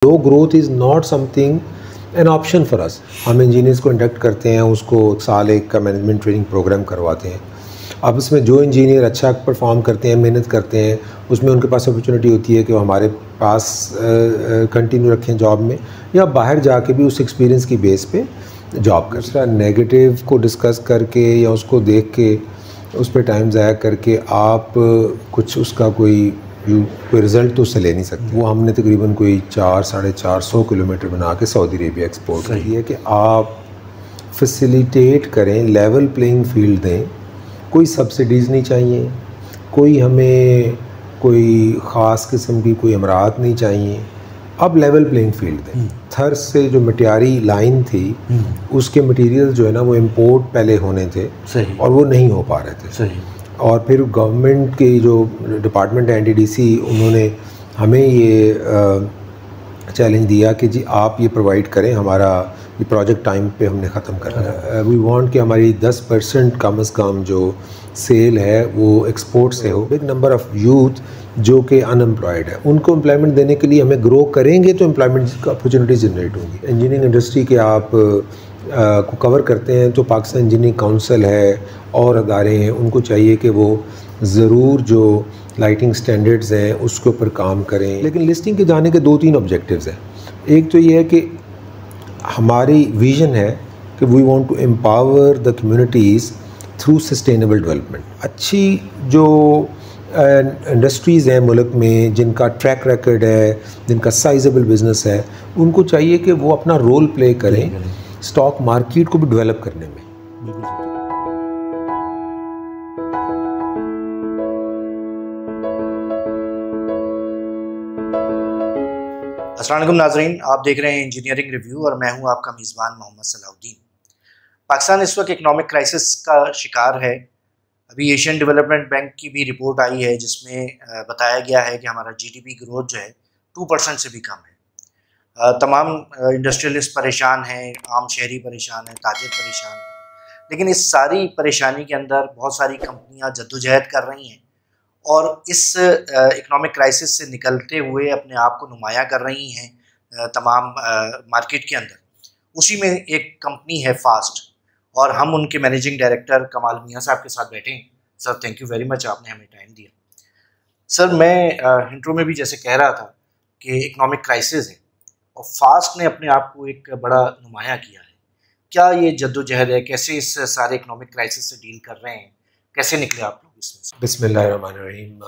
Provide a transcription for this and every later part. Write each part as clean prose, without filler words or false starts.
Low growth is not something an option for अस। हम engineers को induct करते हैं, उसको साल एक का मैनेजमेंट ट्रेनिंग प्रोग्राम करवाते हैं। अब इसमें जो इंजीनियर अच्छा परफॉर्म करते हैं, मेहनत करते हैं, उसमें उनके पास अपॉर्चुनिटी होती है कि वो हमारे पास कंटिन्यू रखें जॉब में, या बाहर जाके भी उस एक्सपीरियंस की बेस पे जॉब कर। दूसरा, नेगेटिव को डिस्कस करके या उसको देख के उस पर टाइम ज़ाया करके आप कुछ उसका कोई रिज़ल्ट तो उससे ले नहीं सकते। वो हमने तकरीबन कोई 400-450 किलोमीटर बना के सऊदी अरेबिया एक्सपोर्ट की है कि आप फैसिलिटेट करें, लेवल प्लेइंग फील्ड दें। कोई सब्सिडीज़ नहीं चाहिए, कोई हमें कोई ख़ास किस्म की कोई अमरात नहीं चाहिए। अब लेवल प्लेइंग फील्ड दें। थर से जो मटियारी लाइन थी उसके मटेरियल जो है ना वो इंपोर्ट पहले होने थे और वो नहीं हो पा रहे थे। और फिर गवर्नमेंट के जो डिपार्टमेंट है NTDC, उन्होंने हमें ये चैलेंज दिया कि जी आप ये प्रोवाइड करें, हमारा ये प्रोजेक्ट टाइम पे हमने ख़त्म करना है। वी वांट कि हमारी 10% कम से कम जो सेल है वो एक्सपोर्ट से हो। बिग नंबर ऑफ़ यूथ जो कि अनएम्प्लॉयड है, उनको एम्प्लॉयमेंट देने के लिए हमें ग्रो करेंगे तो एम्प्लॉयमेंट अपॉर्चुनिटीज़ जनरेट होंगी। इंजीनियरिंग इंडस्ट्री के आप को कवर करते हैं तो पाकिस्तान इंजीनियरिंग काउंसिल है और अदारे हैं, उनको चाहिए कि वो ज़रूर जो लाइटिंग स्टैंडर्ड्स हैं उसके ऊपर काम करें। लेकिन लिस्टिंग के जाने के 2-3 ऑब्जेक्टिव्स हैं। एक तो ये है कि हमारी विज़न है कि we want to empower the communities through sustainable development. अच्छी जो इंडस्ट्रीज़ हैं मुल्क में, जिनका ट्रैक रिकॉर्ड है, जिनका साइजेबल बिजनेस है, उनको चाहिए कि वो अपना रोल प्ले करें स्टॉक मार्केट को भी डेवलप करने में। अस्सलाम वालेकुम नाज़रीन, आप देख रहे हैं इंजीनियरिंग रिव्यू और मैं हूं आपका मेज़बान मोहम्मद सलाउद्दीन। पाकिस्तान इस वक्त इकनॉमिक क्राइसिस का शिकार है। अभी एशियन डेवलपमेंट बैंक की भी रिपोर्ट आई है जिसमें बताया गया है कि हमारा GDP ग्रोथ जो है 2% से भी कम है। तमाम इंडस्ट्रियलिस्ट परेशान हैं, आम शहरी परेशान हैं, ताजिर परेशान हैं। लेकिन इस सारी परेशानी के अंदर बहुत सारी कंपनियाँ जद्दोजहद कर रही हैं और इस इकनॉमिक क्राइसिस से निकलते हुए अपने आप को नुमाया कर रही हैं तमाम मार्केट के अंदर। उसी में एक कंपनी है फास्ट, और हम उनके मैनेजिंग डायरेक्टर कमाल मियाँ साहब के साथ बैठे हैं। Sir, thank you very much, आपने हमें टाइम दिया। सर, मैं इंट्रो में भी जैसे कह रहा था कि इकनॉमिक क्राइसिस है और फास्ट ने अपने आप को एक बड़ा नुमाया किया है। क्या ये जद्दोजहद है? कैसे इस सारे इकनॉमिक क्राइसिस से डील कर रहे हैं? कैसे निकले आप लोग इसमें से? बिस्मिल्लाहिर्रहमानिर्रहीम।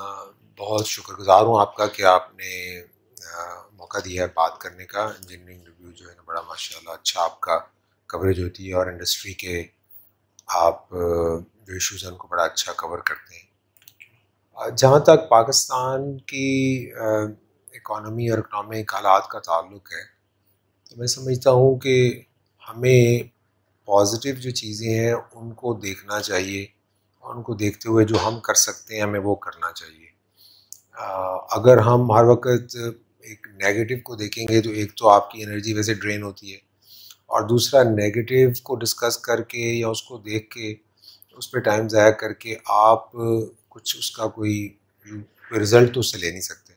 बहुत शुक्रगुजार हूँ आपका कि आपने मौका दिया है बात करने का। इंजीनियरिंग रिव्यू जो है ना बड़ा माशाल्लाह अच्छा आपका कवरेज होती है और इंडस्ट्री के आप जो इश्यूज़ हैं उनको बड़ा अच्छा कवर करते हैं। जहाँ तक पाकिस्तान की इकॉनमी और इकनॉमिक हालात का ताल्लुक़ है, तो मैं समझता हूँ कि हमें पॉजिटिव जो चीज़ें हैं उनको देखना चाहिए और उनको देखते हुए जो हम कर सकते हैं हमें वो करना चाहिए। अगर हम हर वक्त एक नेगेटिव को देखेंगे तो एक तो आपकी एनर्जी वैसे ड्रेन होती है, और दूसरा नेगेटिव को डिस्कस करके या उसको देख के उस पर टाइम ज़ाया करके आप कुछ उसका कोई रिज़ल्ट तो उससे ले नहीं सकते।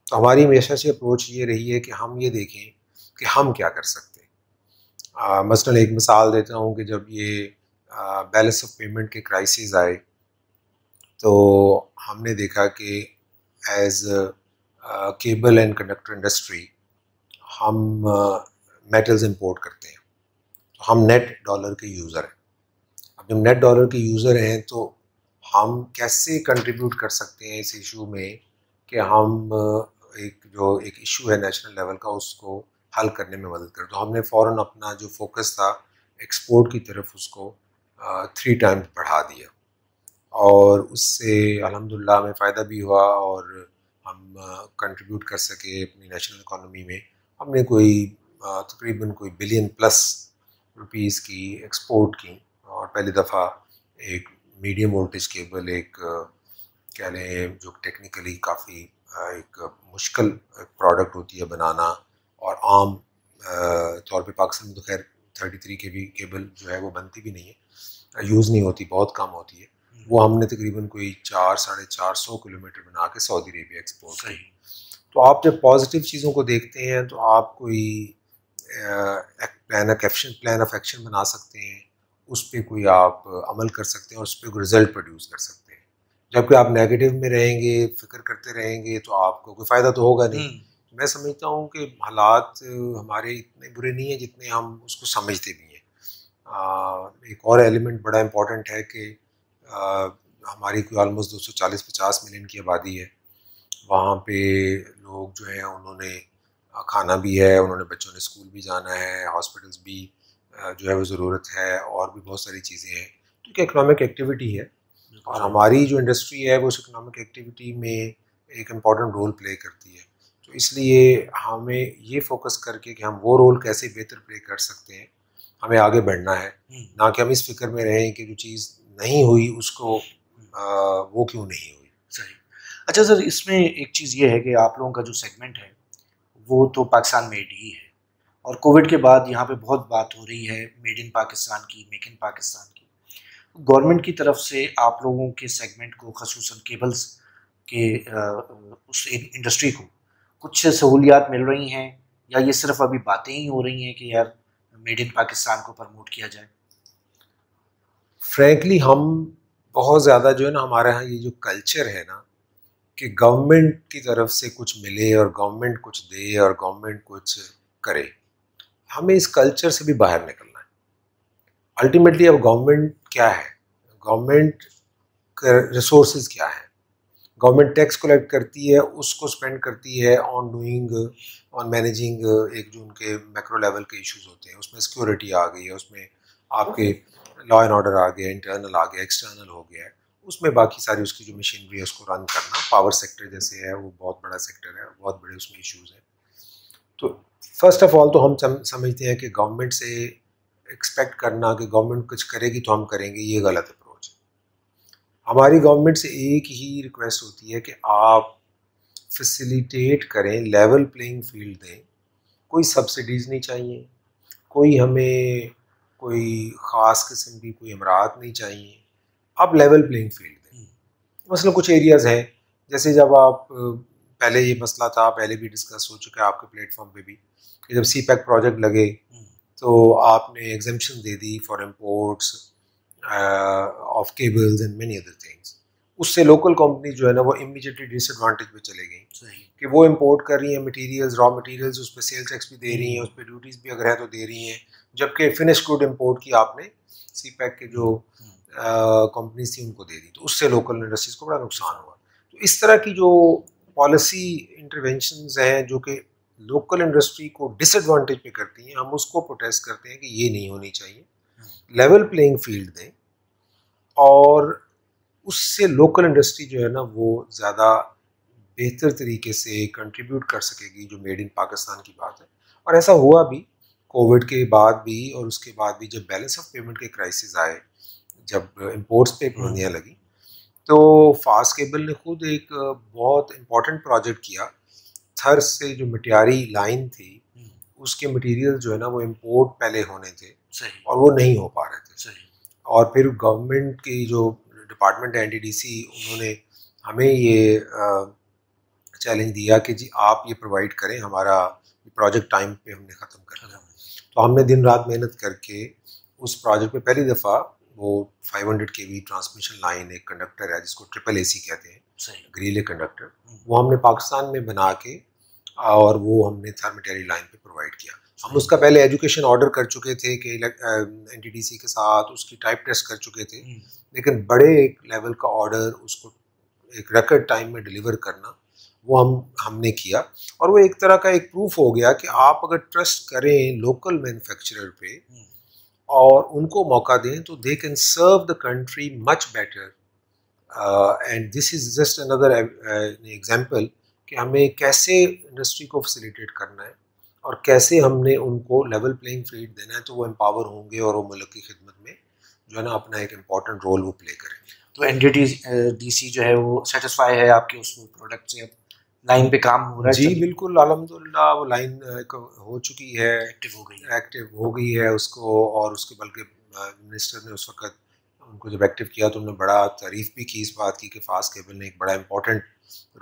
तो हमारी हमेशा से अप्रोच ये रही है कि हम ये देखें कि हम क्या कर सकते हैं। मसलन एक मिसाल देता हूँ कि जब ये बैलेंस ऑफ पेमेंट के क्राइसिस आए तो हमने देखा कि as cable and conductor industry हम मेटल्स इंपोर्ट करते हैं, तो हम नेट डॉलर के यूज़र हैं। अब जब नेट डॉलर के यूज़र हैं तो हम कैसे कंट्रीब्यूट कर सकते हैं इस इशू में कि हम एक इशू है नेशनल लेवल का उसको हल करने में मदद करें। तो हमने फ़ौरन अपना जो फोकस था एक्सपोर्ट की तरफ उसको 3 टाइम्स बढ़ा दिया और उससे अल्हम्दुलिल्लाह हमें फ़ायदा भी हुआ और हम कंट्रीब्यूट कर सके अपनी नेशनल इकॉनमी में। हमने कोई तकरीबन कोई बिलियन प्लस रुपीस की एक्सपोर्ट की और पहली दफ़ा एक मीडियम वोल्टेज केबल, एक कह लें जो टेक्निकली काफ़ी एक मुश्किल प्रोडक्ट होती है बनाना और आम तौर पे पाकिस्तान में तो खैर 33 kV केबल जो है वो बनती भी नहीं है, यूज़ नहीं होती, बहुत कम होती है। वो हमने तकरीबन कोई 400-450 किलोमीटर बना के सऊदी अरेबिया एक्सपोर्ट की तो आप जब पॉजिटिव चीज़ों को देखते हैं तो आप कोई प्लान ऑफ एक्शन बना सकते हैं, उस पर कोई आप अमल कर सकते हैं और उस पर कोई रिजल्ट प्रोड्यूस कर सकते हैं। जबकि आप नेगेटिव में रहेंगे, फिक्र करते रहेंगे, तो आपको कोई फ़ायदा तो होगा नहीं। मैं समझता हूँ कि हालात हमारे इतने बुरे नहीं हैं जितने हम उसको समझते भी हैं। एक और एलिमेंट बड़ा इम्पॉर्टेंट है कि हमारी कोई ऑलमोस्ट 240-50 मिलियन की आबादी है। वहाँ पे लोग जो हैं उन्होंने खाना भी है, उन्होंने बच्चों ने स्कूल भी जाना है, हॉस्पिटल्स भी जो है वो ज़रूरत है, और भी बहुत सारी चीज़ें हैं। तो एक इकनॉमिक एक्टिविटी है और हमारी जो इंडस्ट्री है वो उस इकनॉमिक एक्टिविटी में एक इम्पॉर्टेंट रोल प्ले करती है। तो इसलिए हमें ये फोकस करके कि हम वो रोल कैसे बेहतर प्ले कर सकते हैं, हमें आगे बढ़ना है, ना कि हम इस फिक्र में रहें कि जो चीज़ नहीं हुई उसको वो क्यों नहीं हुई। सही। अच्छा सर, इसमें एक चीज़ ये है कि आप लोगों का जो सेगमेंट है वो तो पाकिस्तान मेड ही है, और कोविड के बाद यहाँ पे बहुत बात हो रही है मेड इन पाकिस्तान की, मेक इन पाकिस्तान की। गवर्नमेंट की तरफ से आप लोगों के सेगमेंट को, खसूसन केबल्स के उस इंडस्ट्री को कुछ सहूलियात मिल रही हैं, या ये सिर्फ अभी बातें ही हो रही हैं कि यार मेड इन पाकिस्तान को प्रमोट किया जाए? फ्रैंकली हम बहुत ज़्यादा जो है ना, हमारे यहाँ ये जो कल्चर है ना कि गवर्नमेंट की तरफ से कुछ मिले और गवर्नमेंट कुछ दे और गवर्नमेंट कुछ करे, हमें इस कल्चर से भी बाहर निकलना है। अल्टीमेटली अब गवर्नमेंट क्या है, गवर्नमेंट का रिसोर्सेज क्या है? गवर्नमेंट टैक्स कलेक्ट करती है, उसको स्पेंड करती है ऑन डूइंग, ऑन मैनेजिंग एक जो उनके मैक्रो लेवल के इश्यूज होते हैं। उसमें सिक्योरिटी आ गई है, उसमें आपके लॉ एंड ऑर्डर आ गया, इंटरनल आ गया, एक्सटर्नल हो गया है, उसमें बाकी सारी उसकी जो मशीनरी है उसको रन करना। पावर सेक्टर जैसे है वो बहुत बड़ा सेक्टर है, बहुत बड़े उसमें इश्यूज हैं। तो फर्स्ट ऑफ ऑल तो हम समझते हैं कि गवर्नमेंट से एक्सपेक्ट करना कि गवर्नमेंट कुछ करेगी तो हम करेंगे, ये गलत अप्रोच है। हमारी गवर्नमेंट से एक ही रिक्वेस्ट होती है कि आप फैसिलिटेट करें, लेवल प्लेइंग फील्ड दें। कोई सब्सिडीज़ नहीं चाहिए, कोई हमें कोई ख़ास किस्म की कोई अमरात नहीं चाहिए, आप लेवल प्लेइंग फील्ड दें। मसलन कुछ एरियाज़ हैं, जैसे जब आप पहले ये मसला था, पहले भी डिस्कस हो चुका है आपके प्लेटफॉर्म पे भी, कि जब सी पैक प्रोजेक्ट लगे तो आपने exemption they the for imports of cables and many other things. उससे लोकल कंपनी जो है ना वो इमीडिएटली डिसएडवांटेज पे चले गई कि वो इंपोर्ट कर रही हैं मटेरियल्स, रॉ मटेरियल्स, उस पर सेल टैक्स भी दे रही हैं, उस पर ड्यूटीज़ भी अगर है तो दे रही हैं, जबकि फिनिश गुड इंपोर्ट की आपने सी पैक के जो कंपनीज थी उनको दे दी। तो उससे लोकल इंडस्ट्रीज़ को बड़ा नुकसान हुआ। तो इस तरह की जो पॉलिसी इंटरवेंशंस हैं जो कि लोकल इंडस्ट्री को डिसएडवांटेज पे करती हैं, हम उसको प्रोटेस्ट करते हैं कि ये नहीं होनी चाहिए। लेवल प्लेइंग फील्ड दें और उससे लोकल इंडस्ट्री जो है ना वो ज़्यादा बेहतर तरीके से कंट्रीब्यूट कर सकेगी, जो मेड इन पाकिस्तान की बात है। और ऐसा हुआ भी कोविड के बाद भी, और उसके बाद भी जब बैलेंस ऑफ पेमेंट के क्राइसिस आए, जब इंपोर्ट्स पे पाबंदियाँ लगी, तो फास्ट केबल ने खुद एक बहुत इम्पोर्टेंट प्रोजेक्ट किया। थर से जो मटियारी लाइन थी उसके मटेरियल जो है ना वो इंपोर्ट पहले होने थे और वो नहीं हो पा रहे थे। और फिर गवर्नमेंट की जो डिपार्टमेंट है NTDC, उन्होंने हमें ये चैलेंज दिया कि जी आप ये प्रोवाइड करें, हमारा प्रोजेक्ट टाइम पे हमने ख़त्म करना है। तो हमने दिन रात मेहनत करके उस प्रोजेक्ट पे पहली दफ़ा वो 500 kV ट्रांसमिशन लाइन, एक कंडक्टर है जिसको AAAC कहते हैं, ग्रीले कंडक्टर, वो हमने पाकिस्तान में बना के और वो हमने थर्मटेरी लाइन पे प्रोवाइड किया। हम उसका पहले एजुकेशन ऑर्डर कर चुके थे कि NTDC के साथ उसकी टाइप टेस्ट कर चुके थे, लेकिन बड़े एक लेवल का ऑर्डर उसको एक रिकॉर्ड टाइम में डिलीवर करना वो हमने किया। और वो एक तरह का एक प्रूफ हो गया कि आप अगर ट्रस्ट करें लोकल मैन्युफैक्चरर पे और उनको मौका दें तो they can serve the country much better. And this is just another example कि हमें कैसे इंडस्ट्री को फैसिलिटेट करना है और कैसे हमने उनको लेवल प्लेइंग फील्ड देना है, तो वो एम्पावर होंगे और वो मुल्क की खिदमत में जो है ना अपना एक इम्पॉर्टेंट रोल वो प्ले करेंगे। तो NTDC जो है वो सेटिस्फाई है आपके उस प्रोडक्ट से? अब लाइन पे काम हो रहा है? जी बिल्कुल, अल्हम्दुलिल्लाह वो लाइन हो चुकी है, एक्टिव हो गई है उसको। और उसके बल्कि मिनिस्टर ने उस वक्त उनको जब एक्टिव किया तो उन्होंने बड़ा तारीफ़ भी की इस बात की कि फास्ट केबल ने एक बड़ा इंपॉर्टेंट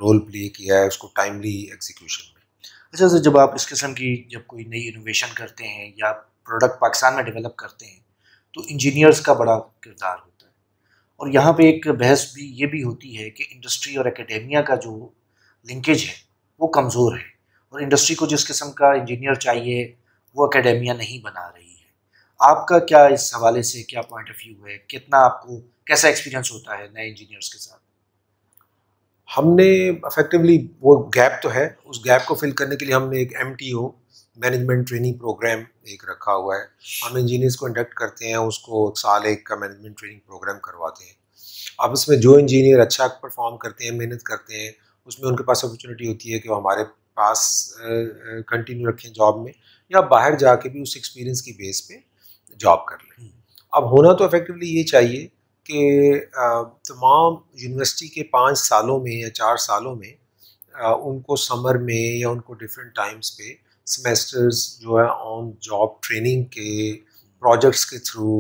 रोल प्ले किया है उसको टाइमली एग्जीक्यूशन में। अच्छा सर, जब आप इस किस्म की जब कोई नई इनोवेशन करते हैं या प्रोडक्ट पाकिस्तान में डेवलप करते हैं तो इंजीनियर्स का बड़ा किरदार होता है, और यहाँ पे एक बहस भी ये भी होती है कि इंडस्ट्री और एकेडेमिया का जो लिंकेज है वो कमज़ोर है, और इंडस्ट्री को जिस किस्म का इंजीनियर चाहिए वो एकेडेमिया नहीं बना रही है। आपका क्या इस हवाले से क्या पॉइंट ऑफ व्यू है, कितना आपको कैसा एक्सपीरियंस होता है नए इंजीनियर्स के साथ? हमने इफेक्टिवली वो गैप तो है, उस गैप को फिल करने के लिए हमने एक MTO मैनेजमेंट ट्रेनिंग प्रोग्राम एक रखा हुआ है। हम इंजीनियर्स को इंडक्ट करते हैं, उसको साल एक का मैनेजमेंट ट्रेनिंग प्रोग्राम करवाते हैं। अब इसमें जो इंजीनियर अच्छा परफॉर्म करते हैं, मेहनत करते हैं, उसमें उनके पास अपॉर्चुनिटी होती है कि वो हमारे पास कंटिन्यू रखें जॉब में, या बाहर जाके भी उस एक्सपीरियंस की बेस पे जॉब कर लें। अब होना तो इफेक्टिवली ये चाहिए कि तमाम यूनिवर्सिटी के 5 सालों में या 4 सालों में उनको समर में या उनको डिफरेंट टाइम्स पे सेमेस्टर्स जो है ऑन जॉब ट्रेनिंग के प्रोजेक्ट्स के थ्रू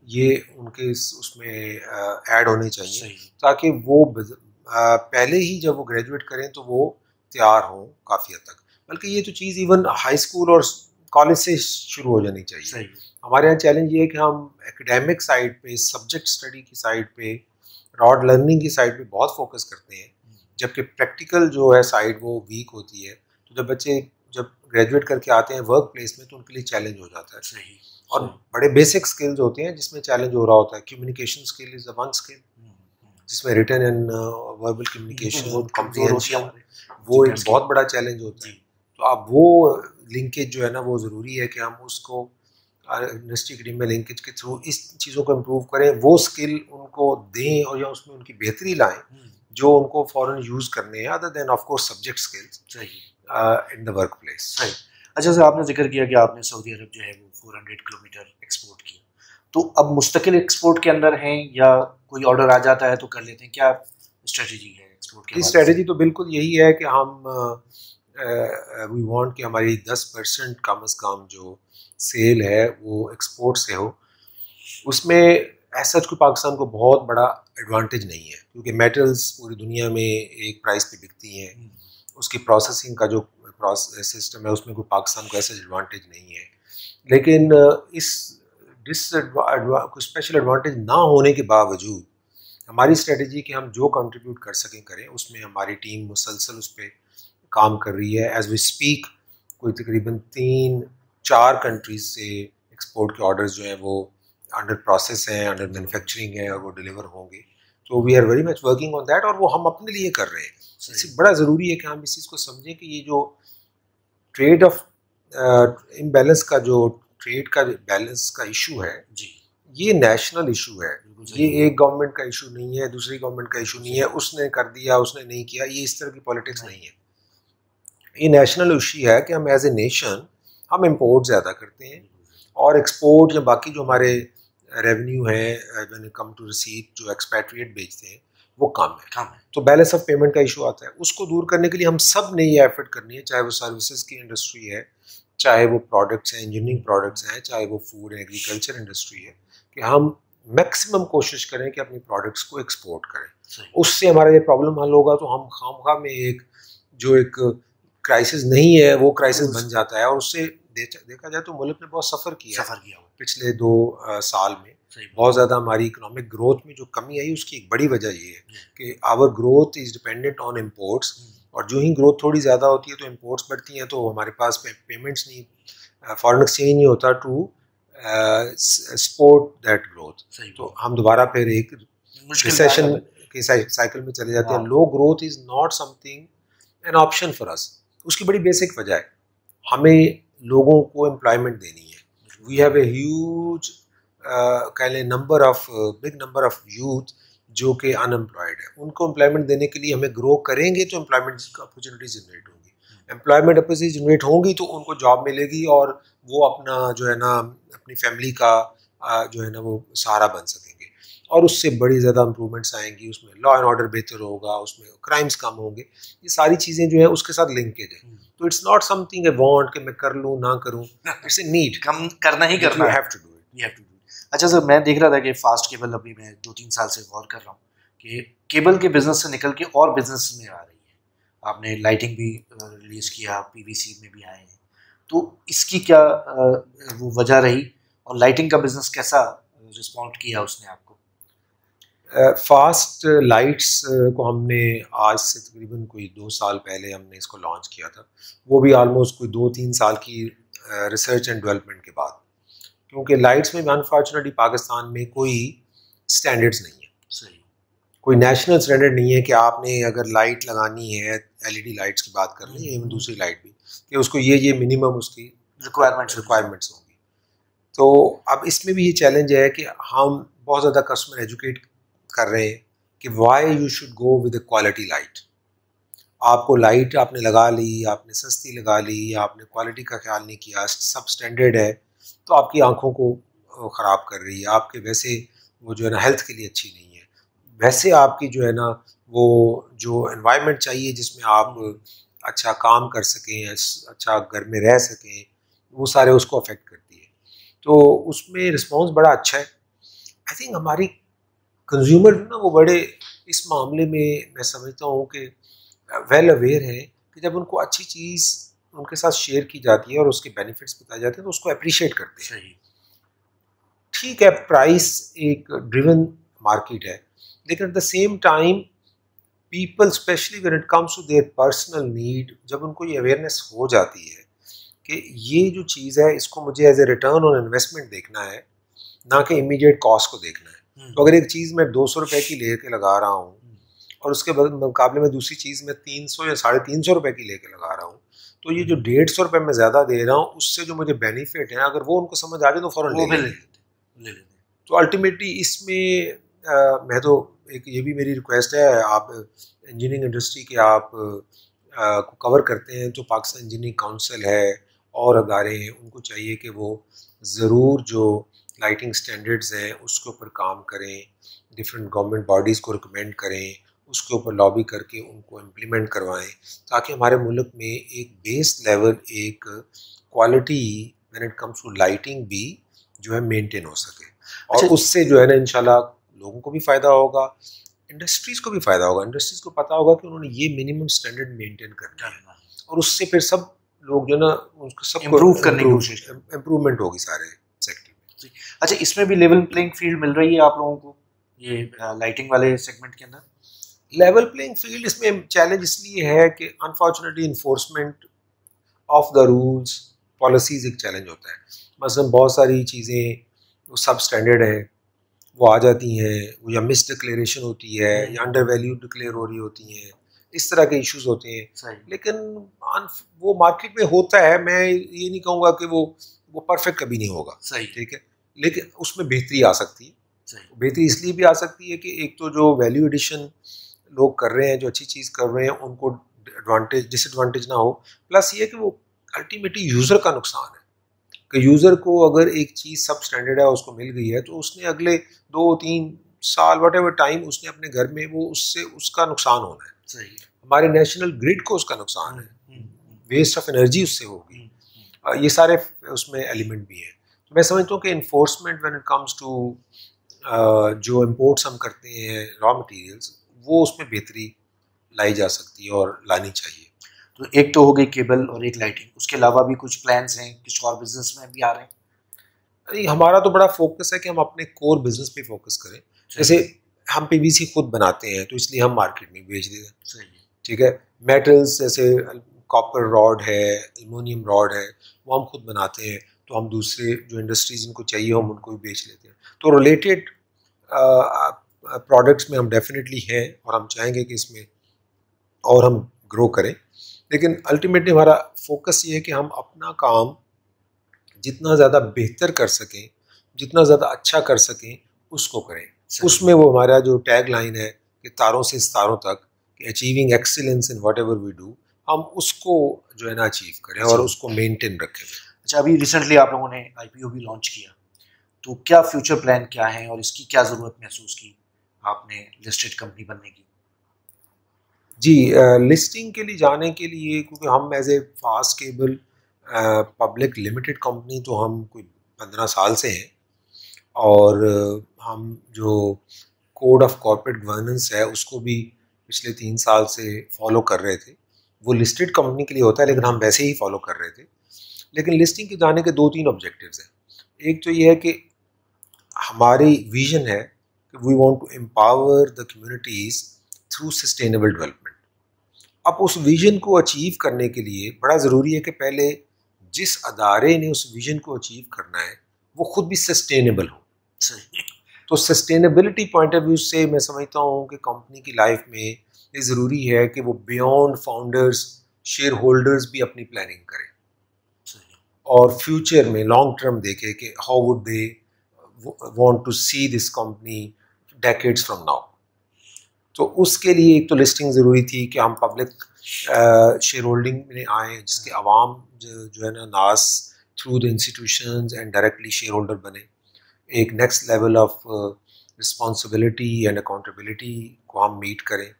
ये उनके उसमें ऐड होने चाहिए, ताकि वो पहले ही जब वो ग्रेजुएट करें तो वो तैयार हों काफ़ी हद तक। बल्कि ये तो चीज़ इवन हाई स्कूल और कॉलेज से शुरू हो जानी चाहिए। हमारे यहाँ चैलेंज ये है कि हम एकेडमिक साइड पे, सब्जेक्ट स्टडी की साइड पे, रॉड लर्निंग की साइड पे बहुत फोकस करते हैं, जबकि प्रैक्टिकल जो है साइड वो वीक होती है। तो जब बच्चे जब ग्रेजुएट करके आते हैं वर्क प्लेस में तो उनके लिए चैलेंज हो जाता है। और बड़े बेसिक स्किल्स होते हैं जिसमें चैलेंज हो रहा होता है। Communication skill is the one skill जिसमें written and verbal communication, comprehension, वो एक बहुत बड़ा चैलेंज होता है। तो अब वो लिंकेज जो है ना वो ज़रूरी है कि हम उसको इंडस्ट्री एकेडमिया लिंकेज के थ्रू इस चीज़ों को इम्प्रूव करें, वो स्किल उनको दें और या उसमें उनकी बेहतरी लाएं जो उनको फ़ौरन यूज़ करने हैं, other than of course subject skills in the work place. सही। अच्छा सर, आपने जिक्र किया कि आपने सऊदी अरब जो है वो 400 किलोमीटर एक्सपोर्ट किया, तो अब मुस्तकिल एक्सपोर्ट के अंदर हैं या कोई ऑर्डर आ जाता है तो कर लेते हैं, क्या स्ट्रेटजी है एक्सपोर्ट की? स्ट्रेटजी तो बिल्कुल यही है कि हम वी वांट कि हमारी 10% कम से कम जो सेल है वो एक्सपोर्ट से हो। उसमें ऐसा कोई पाकिस्तान को बहुत बड़ा एडवांटेज नहीं है, क्योंकि मेटल्स पूरी दुनिया में एक प्राइस पे बिकती हैं। उसकी प्रोसेसिंग का जो सिस्टम है उसमें कोई पाकिस्तान को ऐसा एडवांटेज नहीं है। लेकिन इस कोई स्पेशल एडवांटेज ना होने के बावजूद हमारी स्ट्रेटजी कि हम जो कंट्रीब्यूट कर सकें करें, उसमें हमारी टीम मुसलसल उस पर काम कर रही है। एज वी स्पीक कोई तकरीबन 3-4 कंट्रीज से एक्सपोर्ट के ऑर्डर्स जो हैं वो अंडर प्रोसेस हैं, अंडर मैन्युफैक्चरिंग है और वो डिलीवर होंगे। तो we are very much working on that, और वो हम अपने लिए कर रहे हैं। इससे बड़ा ज़रूरी है कि हम इस चीज़ को समझें कि ये जो ट्रेड ऑफ इम्बैलेंस का जो ट्रेड का बैलेंस का इशू है जी, ये नेशनल इशू है। ये एक गवर्नमेंट का इशू नहीं है, दूसरी गवर्नमेंट का इशू नहीं है, उसने कर दिया उसने नहीं किया, ये इस तरह की पॉलिटिक्स नहीं है। ये नेशनल इशू है कि हम एज ए नेशन हम इंपोर्ट ज़्यादा करते हैं और एक्सपोर्ट या बाकी जो हमारे रेवेन्यू है when it come to receipt जो एक्सपैट्रिएट बेचते हैं वो कम है। तो बैलेंस ऑफ पेमेंट का इशू आता है। उसको दूर करने के लिए हम सब ने ये एफर्ट करनी है, चाहे वो सर्विसेज की इंडस्ट्री है, चाहे वो प्रोडक्ट्स हैं, इंजीनियरिंग प्रोडक्ट्स हैं, चाहे वो फूड एंड एग्रीकल्चर इंडस्ट्री है, कि हम मैक्सिमम कोशिश करें कि अपनी प्रोडक्ट्स को एक्सपोर्ट करें। उससे हमारा ये प्रॉब्लम हल होगा। तो हम खामखा में एक क्राइसिस नहीं है वो क्राइसिस बन जाता है, और उससे देखा जाए तो मुल्क ने बहुत सफ़र किया पिछले 2 साल में। बहुत ज़्यादा हमारी इकोनॉमिक ग्रोथ में जो कमी आई उसकी एक बड़ी वजह ये है कि our growth is dependent on imports, और जो ही ग्रोथ थोड़ी ज़्यादा होती है तो इम्पोर्ट्स बढ़ती हैं, तो हमारे पास पेमेंट्स नहीं, फॉरेन एक्सचेंज नहीं होता टू सपोर्ट दैट ग्रोथ। तो हम दोबारा फिर एक रिसेशन के साइकिल में चले जाते हैं। Low growth is not something an option for us. उसकी बड़ी बेसिक वजह है, हमें लोगों को एम्प्लॉयमेंट देनी है। We have a huge big number of youth जो कि अनएम्प्लॉयड है। उनको एम्प्लॉयमेंट देने के लिए हमें ग्रो करेंगे तो एम्प्लॉयमेंट अपॉर्चुनिटी जनरेट होंगी। एम्प्लॉयमेंट अपॉर्चुनिटी जनरेट होंगी तो उनको जॉब मिलेगी और वो अपना जो है ना अपनी फैमिली का जो है ना वो सहारा बन सकेंगे, और उससे बड़ी ज़्यादा इंप्रूवमेंट्स आएंगी। उसमें लॉ एंड ऑर्डर बेहतर होगा, उसमें क्राइम्स कम होंगे। ये सारी चीज़ें जो है उसके साथ लिंकेज है। तो it's not something A want कि मैं कर लूँ ना करूँ, इट्स ए नीड। करना ही करना, you have to do it. अच्छा सर, मैं देख रहा था कि फास्ट केबल, अभी मैं 2-3 साल से गौर कर रहा हूँ कि केबल के बिजनेस से निकल के और बिजनेस में आ रही है। आपने लाइटिंग भी रिलीज किया, पीवीसी में भी आए हैं, तो इसकी क्या वो वजह रही, और लाइटिंग का बिजनेस कैसा रिस्पॉन्ड किया उसने आपको? फास्ट लाइट्स को हमने आज से तकरीबन कोई 2 साल पहले हमने इसको लॉन्च किया था। वो भी आलमोस्ट कोई 2-3 साल की रिसर्च एंड डेवलपमेंट के बाद, क्योंकि लाइट्स में अनफॉर्चुनेटली पाकिस्तान में कोई स्टैंडर्ड्स नहीं है। सही। कोई नेशनल स्टैंडर्ड नहीं है कि आपने अगर लाइट लगानी है, एलईडी लाइट्स की बात कर लें या दूसरी लाइट भी, कि उसको ये मिनिमम उसकी रिक्वायरमेंट्स होंगी। तो अब इसमें भी ये चैलेंज है कि हम बहुत ज़्यादा कस्टमर एजुकेट कर रहे हैं कि why you should go with quality light. आपको लाइट आपने लगा ली, आपने सस्ती लगा ली, आपने क्वालिटी का ख्याल नहीं किया, सब स्टैंडर्ड है, तो आपकी आंखों को ख़राब कर रही है, आपके वैसे वो जो है ना हेल्थ के लिए अच्छी नहीं है, वैसे आपकी जो है ना वो जो एनवायरनमेंट चाहिए जिसमें आप अच्छा काम कर सकें, अच्छा घर में रह सकें, वो सारे उसको अफेक्ट करती है। तो उसमें रिस्पॉन्स बड़ा अच्छा है। आई थिंक हमारी कंज्यूमर ना वो बड़े इस मामले में मैं समझता हूँ कि वेल अवेयर है कि जब उनको अच्छी चीज़ उनके साथ शेयर की जाती है और उसके बेनिफिट्स बताए जाते हैं तो उसको अप्रिशिएट करते हैं। सही। ठीक है, प्राइस एक ड्रिवन मार्केट है, लेकिन at the same time people specially when it comes to their personal need, जब उनको ये अवेयरनेस हो जाती है कि ये जो चीज़ है इसको मुझे as a return on investment देखना है, ना कि इमीडिएट कॉस्ट को देखना है। तो अगर एक चीज़ मैं 200 रुपये की लेके लगा रहा हूँ और उसके मुकाबले में दूसरी चीज़ मैं 300 या 350 रुपये की लेके लगा रहा हूँ, तो ये जो 150 रुपये मैं ज़्यादा दे रहा हूँ उससे जो मुझे बेनिफिट है अगर वो उनको समझ आ जाए तो फ़ौरन ले लेते। तो अल्टीमेटली इसमें मैं तो एक ये भी मेरी रिक्वेस्ट है, आप इंजीनियरिंग इंडस्ट्री के आप को कवर करते हैं, जो पाकिस्तान इंजीनियरिंग काउंसिल है और अदारे हैं, उनको चाहिए कि वो ज़रूर जो लाइटिंग स्टैंडर्ड्स हैं उसके ऊपर काम करें, डिफरेंट गवर्नमेंट बॉडीज़ को रिकमेंड करें, उसके ऊपर लॉबी करके उनको इम्प्लीमेंट करवाएं, ताकि हमारे मुल्क में एक बेस लेवल एक quality when it comes to lighting भी जो है मेंटेन हो सके। और उससे जो है ना इंशाल्लाह लोगों को भी फ़ायदा होगा, इंडस्ट्रीज़ को भी फ़ायदा होगा। इंडस्ट्रीज़ को पता होगा कि उन्होंने ये मिनिमम स्टैंडर्ड मेंटेन करना है और उससे फिर सब लोग जो ना उसको सब इम्प्रूव करने की कोशिश, इम्प्रूवमेंट होगी सारे सेक्टर में। अच्छा, इसमें भी लेवल प्लेइंग फील्ड मिल रही है आप लोगों को ये लाइटिंग वाले सेगमेंट के अंदर? लेवल प्लेइंग फील्ड इसमें चैलेंज इसलिए है कि unfortunately enforcement of the rules policies एक चैलेंज होता है। मसलन बहुत सारी चीज़ें वो सब स्टैंडर्ड है, वो आ जाती हैं, वो या मिस डिक्लेरेशन होती है या अंडर वैल्यू डिक्लेयर हो रही होती हैं, इस तरह के इश्यूज होते हैं। लेकिन वो मार्केट में होता है, मैं ये नहीं कहूँगा कि वो परफेक्ट कभी नहीं होगा। सही, ठीक है, लेकिन उसमें बेहतरी आ सकती है। बेहतरी इसलिए भी आ सकती है कि एक तो जो वैल्यू एडिशन लोग कर रहे हैं, जो अच्छी चीज़ कर रहे हैं, उनको एडवांटेज डिसएडवांटेज ना हो, प्लस ये कि वो अल्टीमेटली यूज़र का नुकसान है कि यूज़र को अगर एक चीज़ सब स्टैंडर्ड है उसको मिल गई है तो उसने अगले 2-3 साल वट एवर टाइम उसने अपने घर में वो उससे उसका नुकसान होना है। सही। हमारे नेशनल ग्रिड को उसका नुकसान है, वेस्ट ऑफ एनर्जी उससे होगी, ये सारे उसमें एलिमेंट भी हैं। तो मैं समझता हूँ कि enforcement when it comes to जो इम्पोर्ट्स हम करते हैं रॉ मटेरियल्स, वो उसमें बेहतरी लाई जा सकती है और लानी चाहिए। तो एक तो हो गई केबल और एक लाइटिंग, उसके अलावा भी कुछ प्लान्स हैं, कुछ और बिजनेस में भी आ रहे हैं? नहीं, हमारा तो बड़ा फोकस है कि हम अपने कोर बिजनेस पे फोकस करें। जैसे हम पीवीसी खुद बनाते हैं तो इसलिए हम मार्केट में बेच देते हैं। ठीक है, मेटल्स जैसे कॉपर रॉड है, एल्युमिनियम रॉड है, वो हम खुद बनाते हैं, तो हम दूसरे जो इंडस्ट्रीज जिनको चाहिए हम उनको भी बेच लेते हैं। तो रिलेटेड प्रोडक्ट्स में हम डेफिनेटली हैं और हम चाहेंगे कि इसमें और हम ग्रो करें, लेकिन अल्टीमेटली हमारा फोकस ये है कि हम अपना काम जितना ज़्यादा बेहतर कर सकें, जितना ज़्यादा अच्छा कर सकें, उसको करें। उसमें वो हमारा जो टैग लाइन है कि तारों से सितारों तक, कि achieving excellence in whatever we do, हम उसको जो है ना अचीव करें और उसको मेंटेन रखें। अच्छा, अभी रिसेंटली आप लोगों ने IPO भी लॉन्च किया, तो क्या फ्यूचर प्लान क्या है और इसकी क्या ज़रूरत महसूस की आपने लिस्टेड कंपनी बनने की? जी, लिस्टिंग के लिए जाने के लिए, क्योंकि हम as a fast cable public limited company तो हम कोई 15 साल से हैं और हम जो कोड ऑफ कॉर्पोरेट गवर्नेंस है उसको भी पिछले 3 साल से फॉलो कर रहे थे। वो लिस्टेड कंपनी के लिए होता है लेकिन हम वैसे ही फॉलो कर रहे थे। लेकिन लिस्टिंग के जाने के 2-3 ऑब्जेक्टिव्स हैं। एक तो ये है कि हमारी विजन है कि we want to empower the communities through sustainable development. अब उस विजन को अचीव करने के लिए बड़ा ज़रूरी है कि पहले जिस अदारे ने उस विजन को अचीव करना है वो खुद भी सस्टेनेबल हो। तो सस्टेनेबिलिटी पॉइंट ऑफ व्यू से मैं समझता हूँ कि कंपनी की लाइफ में ये ज़रूरी है कि वो बियॉन्ड फाउंडर्स, शेयर होल्डर्स भी अपनी प्लानिंग करें और फ्यूचर में लॉन्ग टर्म देखें कि how would they want to see this company decades from now. तो उसके लिए एक तो लिस्टिंग ज़रूरी थी कि हम पब्लिक शेयर होल्डिंग में आए जिसके अवाम जो है ना नास through the institutions and directly share holder बने। एक next level of responsibility and accountability को हम मीट करें,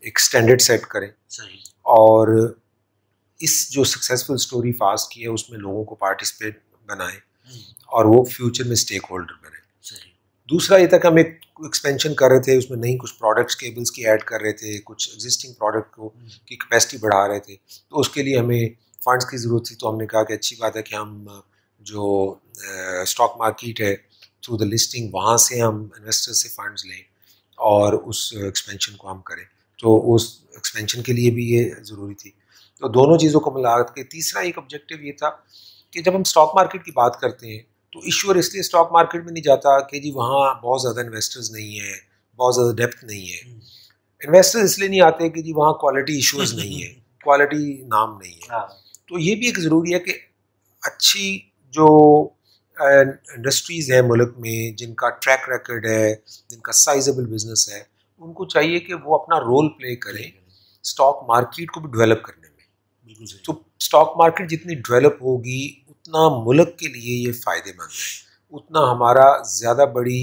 एक स्टैंडर्ड सेट करें। सही। और इस जो सक्सेसफुल स्टोरी फास्ट की है उसमें लोगों को पार्टिसिपेट बनाएं और वो फ्यूचर में स्टेक होल्डर बने। दूसरा ये था कि हम एक एक्सपेंशन कर रहे थे, उसमें नई कुछ प्रोडक्ट्स केबल्स की ऐड कर रहे थे, कुछ एग्जिस्टिंग प्रोडक्ट को की कैपेसिटी बढ़ा रहे थे। तो उसके लिए हमें फंड्स की ज़रूरत थी। तो हमने कहा कि अच्छी बात है कि हम जो स्टॉक मार्केट है थ्रू द लिस्टिंग वहाँ से हम इन्वेस्टर से फंड्स लें और उस एक्सपेंशन को हम करें। तो उस एक्सपेंशन के लिए भी ये ज़रूरी थी। तो दोनों चीज़ों को मिला के तीसरा एक ऑब्जेक्टिव ये था कि जब हम स्टॉक मार्केट की बात करते हैं तो इश्यूअर इसलिए स्टॉक मार्केट में नहीं जाता कि जी वहाँ बहुत ज़्यादा इन्वेस्टर्स नहीं है, बहुत ज़्यादा डेप्थ नहीं है। इन्वेस्टर्स इसलिए नहीं आते कि जी वहाँ क्वालिटी इश्यूज नहीं है, क्वालिटी नाम नहीं है। तो ये भी एक ज़रूरी है कि अच्छी जो इंडस्ट्रीज़ हैं मुल्क में जिनका ट्रैक रिकॉर्ड है, जिनका साइजेबल बिजनेस है, उनको चाहिए कि वो अपना रोल प्ले करें स्टॉक मार्केट को भी डेवलप करने में। तो स्टॉक मार्केट जितनी डेवलप होगी उतना मुल्क के लिए ये फ़ायदेमंद है, उतना हमारा ज़्यादा बड़ी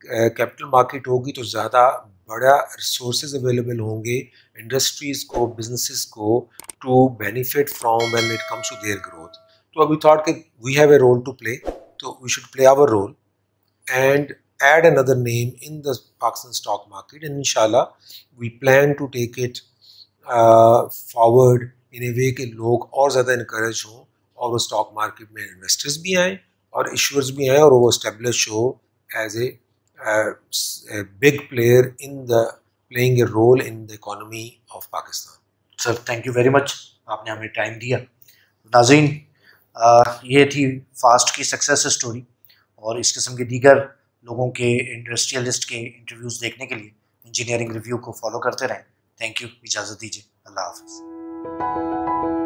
कैपिटल मार्केट होगी तो ज़्यादा बड़ा रिसोर्सेज अवेलेबल होंगे इंडस्ट्रीज़ को, बिजनेसेस को to benefit from when it comes to their growth. तो अभी थॉट कि we have a role to play, तो we should play our role and add another name in the Pakistan stock market, and inshallah we plan to take it forward in a way कि लोग और ज़्यादा encourage हों और वो stock market में investors भी आएँ और इशूअर्स भी आएँ और वो इस्टेब्लिश हो as a big player in the playing a role in the economy of Pakistan. Sir thank you very much, आपने हमें टाइम दिया। नाज़रीन, ये थी फास्ट की सक्सेस स्टोरी और इस किस्म के दीगर लोगों के इंडस्ट्रियलिस्ट के इंटरव्यूज़ देखने के लिए इंजीनियरिंग रिव्यू को फॉलो करते रहें। थैंक यू, इजाज़त दीजिए, अल्लाह हाफ़िज़।